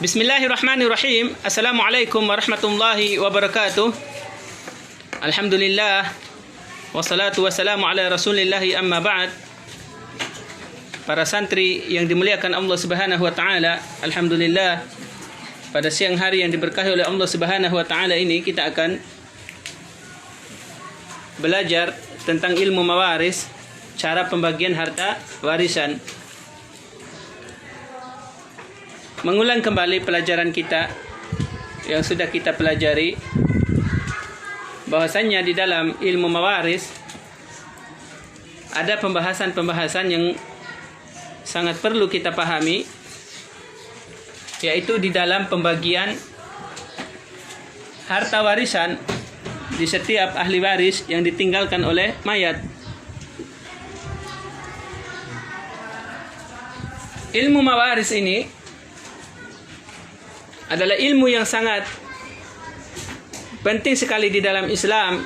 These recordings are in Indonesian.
Bismillahirrahmanirrahim. Assalamualaikum warahmatullahi wabarakatuh. Alhamdulillah. Wassalatu wassalamu ala rasulillahi amma ba'd. Para santri yang dimuliakan Allah subhanahu wa ta'ala, alhamdulillah, pada siang hari yang diberkahi oleh Allah subhanahu wa ta'ala ini kita akan belajar tentang ilmu mawaris, cara pembagian harta warisan. Mengulang kembali pelajaran kita yang sudah kita pelajari, bahwasannya di dalam ilmu mawaris ada pembahasan-pembahasan yang sangat perlu kita pahami, yaitu di dalam pembagian harta warisan di setiap ahli waris yang ditinggalkan oleh mayat. Ilmu mawaris ini adalah ilmu yang sangat penting sekali di dalam Islam,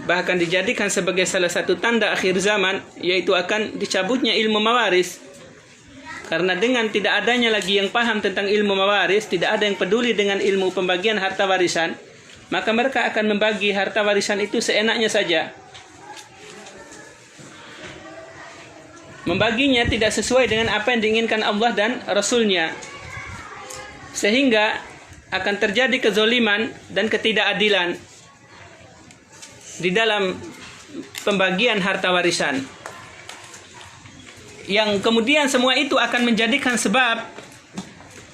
bahkan dijadikan sebagai salah satu tanda akhir zaman, yaitu akan dicabutnya ilmu mawaris. Karena dengan tidak adanya lagi yang paham tentang ilmu mawaris, tidak ada yang peduli dengan ilmu pembagian harta warisan, maka mereka akan membagi harta warisan itu seenaknya saja. Membaginya tidak sesuai dengan apa yang diinginkan Allah dan Rasulnya, sehingga akan terjadi kezoliman dan ketidakadilan di dalam pembagian harta warisan, yang kemudian semua itu akan menjadikan sebab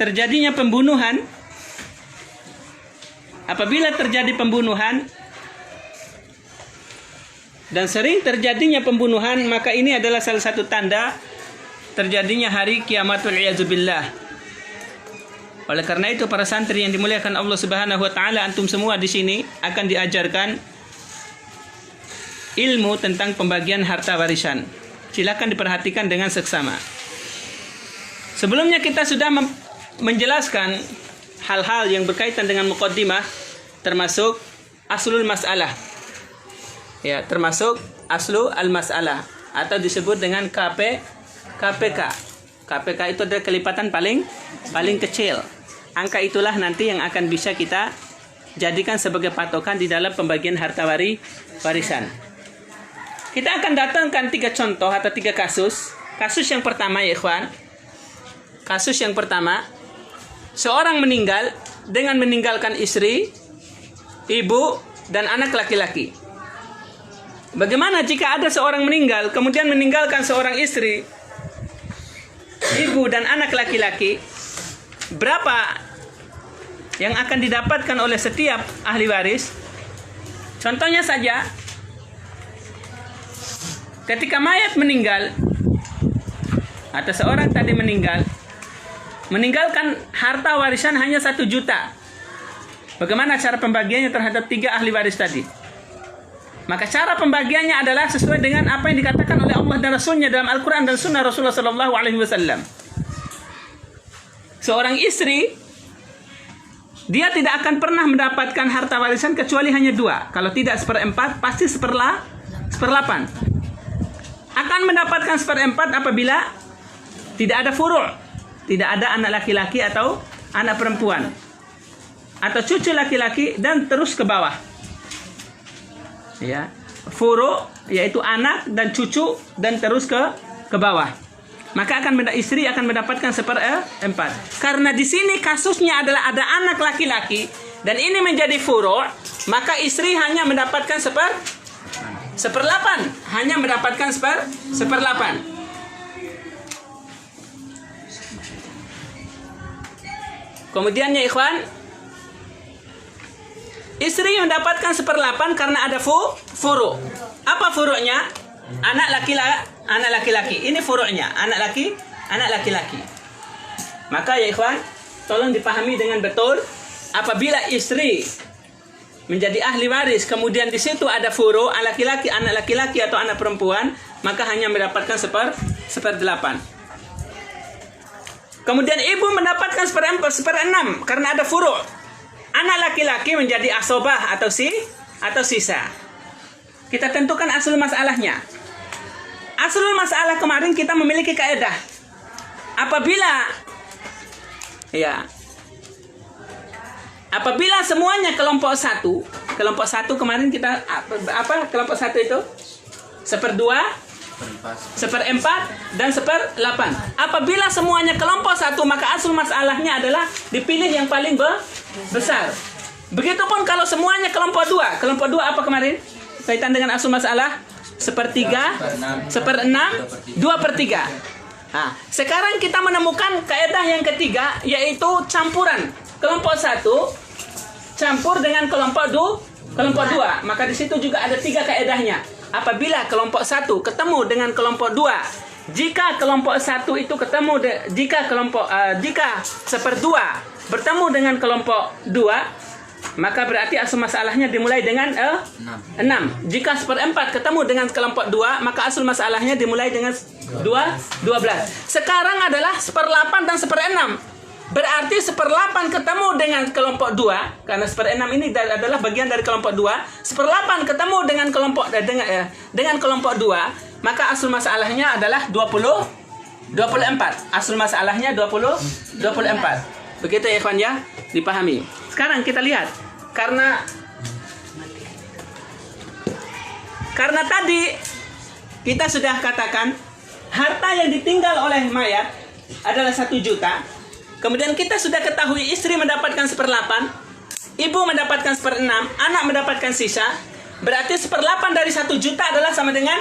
terjadinya pembunuhan. Apabila terjadi pembunuhan dan sering terjadinya pembunuhan, maka ini adalah salah satu tanda terjadinya hari kiamatul iyazubillah. Oleh karena itu, para santri yang dimuliakan Allah Subhanahu wa taala, antum semua di sini akan diajarkan ilmu tentang pembagian harta warisan. Silakan diperhatikan dengan seksama. Sebelumnya kita sudah menjelaskan hal-hal yang berkaitan dengan muqaddimah, termasuk aslul mas'alah. Ya, termasuk aslu al-mas'alah atau disebut dengan KPK. KPK itu adalah kelipatan paling kecil. Angka itulah nanti yang akan bisa kita jadikan sebagai patokan di dalam pembagian harta warisan. Kita akan datangkan 3 contoh atau 3 kasus. Kasus yang pertama, ya ikhwan. Kasus yang pertama, seorang meninggal dengan meninggalkan istri, ibu, dan anak laki-laki. Bagaimana jika ada seorang meninggal, kemudian meninggalkan seorang istri, ibu, dan anak laki-laki? Berapa yang akan didapatkan oleh setiap ahli waris? Contohnya saja, ketika mayat meninggal atau seorang tadi meninggalkan harta warisan hanya 1 juta. Bagaimana cara pembagiannya terhadap 3 ahli waris tadi? Maka cara pembagiannya adalah sesuai dengan apa yang dikatakan oleh Allah dan Rasulnya dalam Al-Quran dan Sunnah Rasulullah SAW. Seorang istri, dia tidak akan pernah mendapatkan harta warisan kecuali hanya 2. Kalau tidak 1/4, pasti 1/8. Akan mendapatkan 1/4 apabila tidak ada furu', tidak ada anak laki-laki atau anak perempuan, atau cucu laki-laki dan terus ke bawah. Ya, furu' yaitu anak dan cucu dan terus ke bawah. Maka istri akan mendapatkan 1/4. Karena di sini kasusnya adalah ada anak laki-laki dan ini menjadi furu', maka istri hanya mendapatkan 1/8, hanya mendapatkan 1/8. Kemudiannya ikhwan, istri mendapatkan 1/8 karena ada furu'. Apa furu'nya? Anak laki-laki. Ini furu'nya, anak laki-laki. Maka ya ikhwan, tolong dipahami dengan betul. Apabila istri menjadi ahli waris, kemudian di situ ada furu', anak laki-laki atau anak perempuan, maka hanya mendapatkan 1/8. Kemudian ibu mendapatkan 1/6 karena ada furu'. Anak laki-laki menjadi asobah atau sisa. Kita tentukan aslul masalahnya. Aslul masalah kemarin kita memiliki kaidah. Apabila Ya. Apabila semuanya kelompok satu kemarin kita apa kelompok satu itu? 1/2, 1/4, dan 1/8. Apabila semuanya kelompok satu, maka asal masalahnya adalah dipilih yang paling besar. Begitupun kalau semuanya kelompok 2. Kelompok 2 apa kemarin? Kaitan dengan asal masalah 1/3, 1/6, 2/3. Nah, sekarang kita menemukan kaidah yang ketiga, yaitu campuran kelompok 1 campur dengan kelompok 2. Maka di situ juga ada 3 kaedahnya. Apabila kelompok 1 ketemu dengan kelompok 2, jika kelompok 1 itu ketemu jika 1/2 bertemu dengan kelompok 2, maka berarti asal masalahnya dimulai dengan 6. Jika 1/4 ketemu dengan kelompok 2, maka asal masalahnya dimulai dengan 12. Sekarang adalah 1/8 dan 1/6. Berarti 1/8 ketemu dengan kelompok 2, karena 1/6 ini adalah bagian dari kelompok 2. 1/8 ketemu dengan kelompok dengan kelompok 2, maka asal masalahnya adalah 24. Asal masalahnya 24. Begitu ya ikhwan ya, dipahami. Sekarang kita lihat, karena tadi kita sudah katakan harta yang ditinggal oleh mayat adalah 1 juta. Kemudian kita sudah ketahui istri mendapatkan 1/8, ibu mendapatkan 1/6, anak mendapatkan sisa. Berarti 1/8 dari 1 juta adalah sama dengan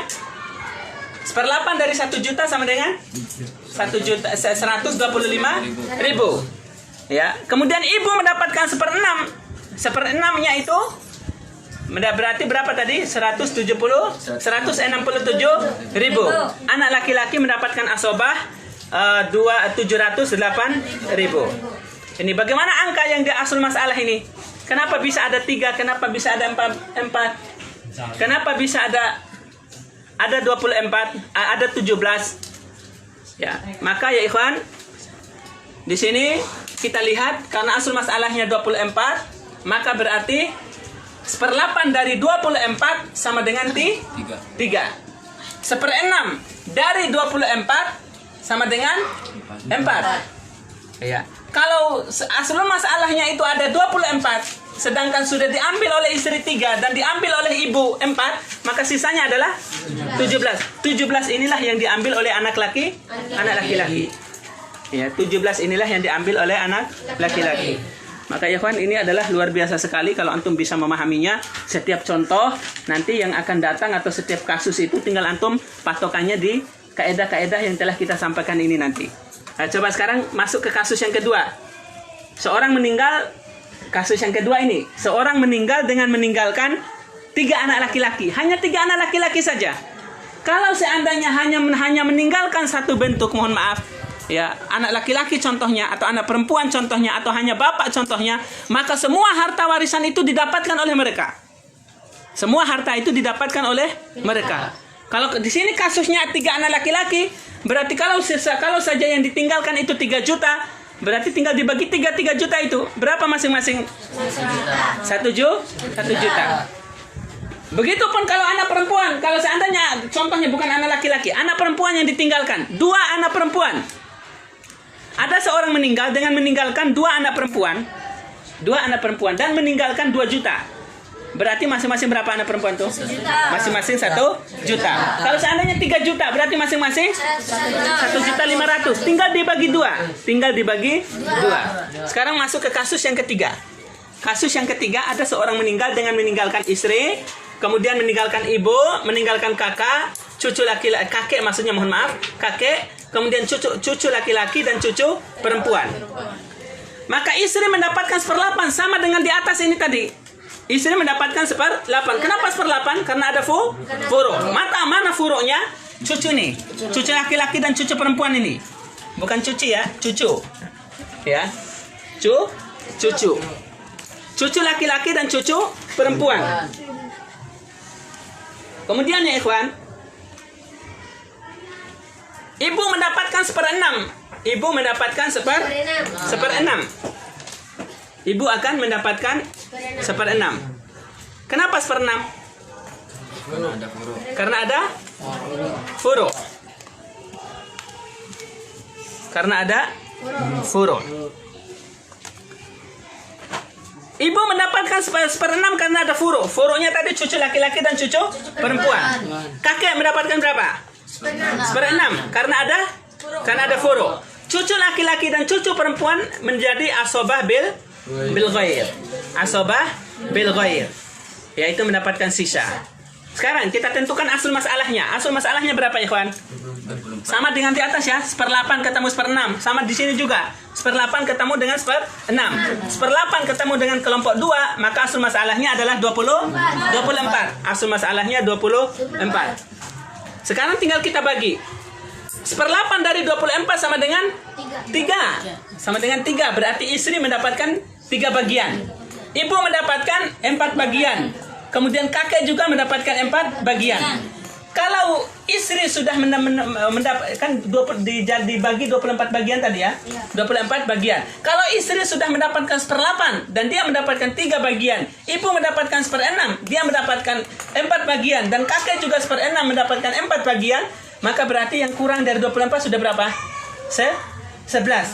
1/8 dari 1 juta sama dengan 125.000. Ya. Kemudian ibu mendapatkan 1/6. 1/6-nya itu berarti berapa tadi? 167.000. Anak laki-laki mendapatkan asobah 708.000. Ini bagaimana angka yang di asal masalah ini? Kenapa bisa ada 3? Kenapa bisa ada 4? Kenapa bisa ada 24? Ada 17? Ya, maka ya ikhwan, di sini kita lihat karena asal masalahnya 24, maka berarti 1/8 dari 24 sama dengan 3. 1/6 dari 24 sama dengan 4. Ya. Kalau asal masalahnya itu ada 24, sedangkan sudah diambil oleh istri 3 dan diambil oleh ibu 4, maka sisanya adalah 17. 17 inilah yang diambil oleh anak laki-laki. Ya, 17 inilah yang diambil oleh anak laki-laki. Maka ya kawan, ini adalah luar biasa sekali kalau antum bisa memahaminya. Setiap contoh nanti yang akan datang atau setiap kasus itu tinggal antum patokannya di kaedah-kaedah yang telah kita sampaikan ini nanti. Nah, coba sekarang masuk ke kasus yang kedua. Seorang meninggal, kasus yang kedua ini. Seorang meninggal dengan meninggalkan 3 anak laki-laki. Hanya 3 anak laki-laki saja. Kalau seandainya hanya meninggalkan satu bentuk, mohon maaf, ya, anak laki-laki contohnya, atau anak perempuan contohnya, atau hanya bapak contohnya, maka semua harta warisan itu didapatkan oleh mereka. Semua harta itu didapatkan oleh mereka. Kalau di sini kasusnya 3 anak laki-laki, berarti kalau saja yang ditinggalkan itu 3 juta, berarti tinggal dibagi 3 juta itu berapa masing-masing? 1 juta. Begitupun kalau anak perempuan, kalau seandainya contohnya bukan anak laki-laki, anak perempuan yang ditinggalkan 2 anak perempuan. Ada seorang meninggal dengan meninggalkan 2 anak perempuan dan meninggalkan 2 juta. Berarti masing-masing berapa anak perempuan tuh? 1 juta. Masing-masing 1 juta. Kalau seandainya 3 juta, berarti masing-masing 1.500.000. Tinggal dibagi 2. Sekarang masuk ke kasus yang ketiga. Kasus yang ketiga, ada seorang meninggal dengan meninggalkan istri, kemudian meninggalkan ibu, meninggalkan kakak, cucu laki-laki, kakek maksudnya, mohon maaf, kakek, kemudian cucu laki-laki dan cucu perempuan. Maka istri mendapatkan 1/8 sama dengan di atas ini tadi. Istri mendapatkan 1/8. Kenapa 1/8? Karena ada furo. Mana furonya? Cucu nih. Cucu laki-laki dan cucu perempuan ini. Bukan cuci ya, cucu. Ya. Cucu. Cucu laki-laki dan cucu perempuan. Kemudian ya ikhwan, ibu mendapatkan 1/6. Ibu mendapatkan 1/6. Ibu akan mendapatkan 1/6. Kenapa 1/6? Karena ada furo. Karena ada furo. Ibu mendapatkan seperenam karena ada furu. Furunya tadi cucu laki-laki dan cucu perempuan. Kakek mendapatkan berapa? Seperenam karena ada furu. Cucu laki-laki dan cucu perempuan menjadi asobah bil ghair. Asobah bil ghair, yaitu mendapatkan sisa. Sekarang kita tentukan asal masalahnya. Asal masalahnya berapa ya kawan? Sama dengan di atas ya, 1/8 ketemu 1/6. Sama di sini juga, 1/8 ketemu dengan 1/6. 1/8 ketemu dengan kelompok 2, maka asal masalahnya adalah 24. Asal masalahnya 24. Sekarang tinggal kita bagi. 1/8 dari 24 sama dengan 3. Sama dengan 3, berarti istri mendapatkan 3 bagian. Ibu mendapatkan 4 bagian. Kemudian kakek juga mendapatkan 4 bagian. Kalau istri sudah mendapatkan dibagi 24 bagian tadi ya, 24 bagian. Kalau istri sudah mendapatkan 1/8 dan dia mendapatkan 3 bagian, ibu mendapatkan 1/6, dia mendapatkan 4 bagian, dan kakek juga 1/6 mendapatkan 4 bagian, maka berarti yang kurang dari 24 sudah berapa? 11.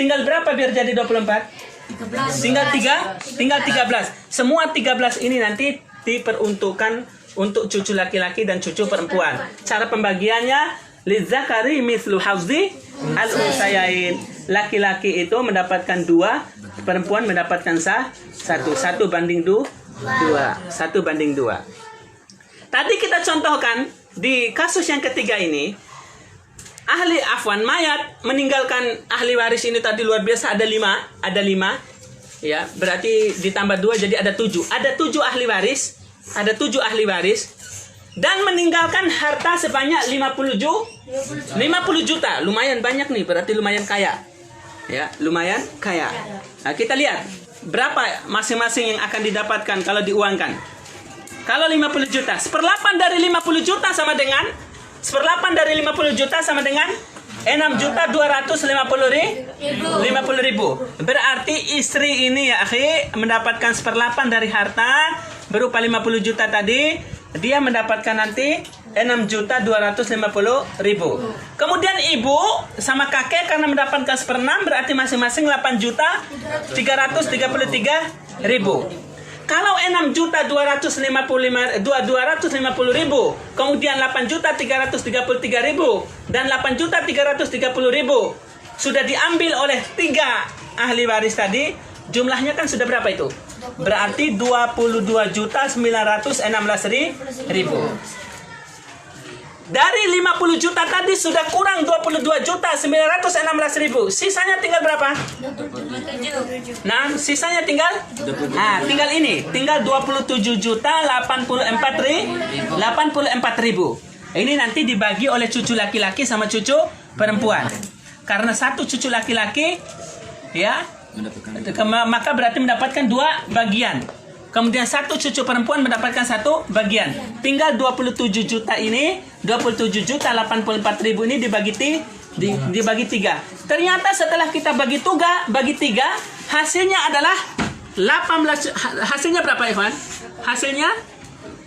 Tinggal berapa biar jadi 24? 13. Tinggal 13. Semua 13 ini nanti diperuntukkan untuk cucu laki-laki dan cucu perempuan. Cara pembagiannya lidzakari mithlu hazzi al-unsayain. Laki-laki itu mendapatkan 2, perempuan mendapatkan 1. 1 banding 2. 1 banding 2. Tadi kita contohkan di kasus yang ketiga ini, mayat meninggalkan ahli waris ini tadi luar biasa, ada 5. Ya, berarti ditambah 2 jadi ada 7. Ada 7 ahli waris dan meninggalkan harta sebanyak 50 juta. Lumayan banyak nih, berarti lumayan kaya. Ya, lumayan kaya. Nah, kita lihat berapa masing-masing yang akan didapatkan kalau diuangkan. Kalau 50 juta, 1/8 dari 50 juta sama dengan 6.250.000. Berarti istri ini ya akhi mendapatkan 1/8 dari harta berupa 50 juta tadi, dia mendapatkan nanti 6.250.000. Kemudian ibu sama kakek karena mendapatkan 1/6 berarti masing-masing 8.333.000. Kalau 6.250.000, kemudian 8.333.000 dan 8.330.000 sudah diambil oleh 3 ahli waris tadi, jumlahnya kan sudah berapa itu? Berarti 22.916.000. Dari 50 juta tadi sudah kurang 22.916.000. Sisanya tinggal berapa? 27. Nah, sisanya tinggal? Tinggal ini. Tinggal 27.084.000. Ini nanti dibagi oleh cucu laki-laki sama cucu perempuan. Karena satu cucu laki-laki ya, maka berarti mendapatkan 2 bagian. Kemudian satu cucu perempuan mendapatkan 1 bagian. Tinggal 27 juta ini, 27.084.000 ini dibagi 3. Ternyata setelah kita bagi 3, hasilnya adalah 18. Hasilnya berapa, Ikhwan? Hasilnya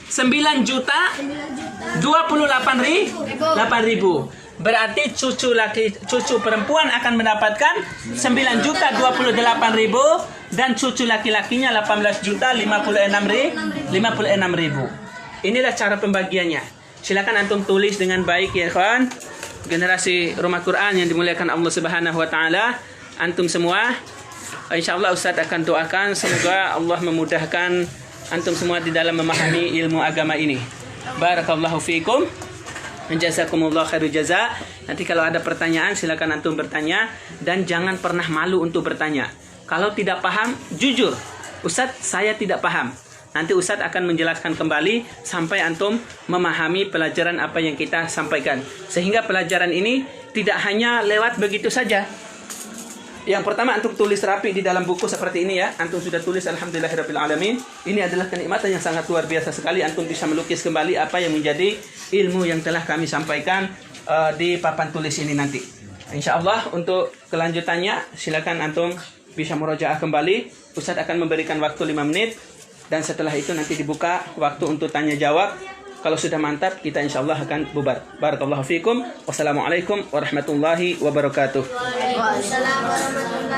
9.028.000. Berarti cucu perempuan akan mendapatkan 9.028.000 dan cucu laki-lakinya 18.056.000. Inilah cara pembagiannya. Silakan antum tulis dengan baik ya kawan. Generasi Rumah Quran yang dimuliakan Allah Subhanahu wa taala, antum semua insyaallah Ustaz akan doakan semoga Allah memudahkan antum semua di dalam memahami ilmu agama ini. Barakallahu fiikum. Jazakumullah khairu jaza. Nanti kalau ada pertanyaan silakan antum bertanya dan jangan pernah malu untuk bertanya. Kalau tidak paham, jujur, Ustadz saya tidak paham. Nanti Ustadz akan menjelaskan kembali sampai antum memahami pelajaran apa yang kita sampaikan. Sehingga pelajaran ini tidak hanya lewat begitu saja. Yang pertama antum tulis rapi di dalam buku seperti ini ya. Antum sudah tulis alhamdulillahirabbil alamin. Ini adalah kenikmatan yang sangat luar biasa sekali. Antum bisa melukis kembali apa yang menjadi ilmu yang telah kami sampaikan di papan tulis ini nanti. Insyaallah untuk kelanjutannya silakan antum bisa murojaah kembali. Ustadz akan memberikan waktu 5 menit dan setelah itu nanti dibuka waktu untuk tanya jawab. Kalau sudah mantap kita insyaallah akan bubar. Barakallahu fiikum. Wassalamualaikum warahmatullahi wabarakatuh. Waalaikumsalam warahmatullahi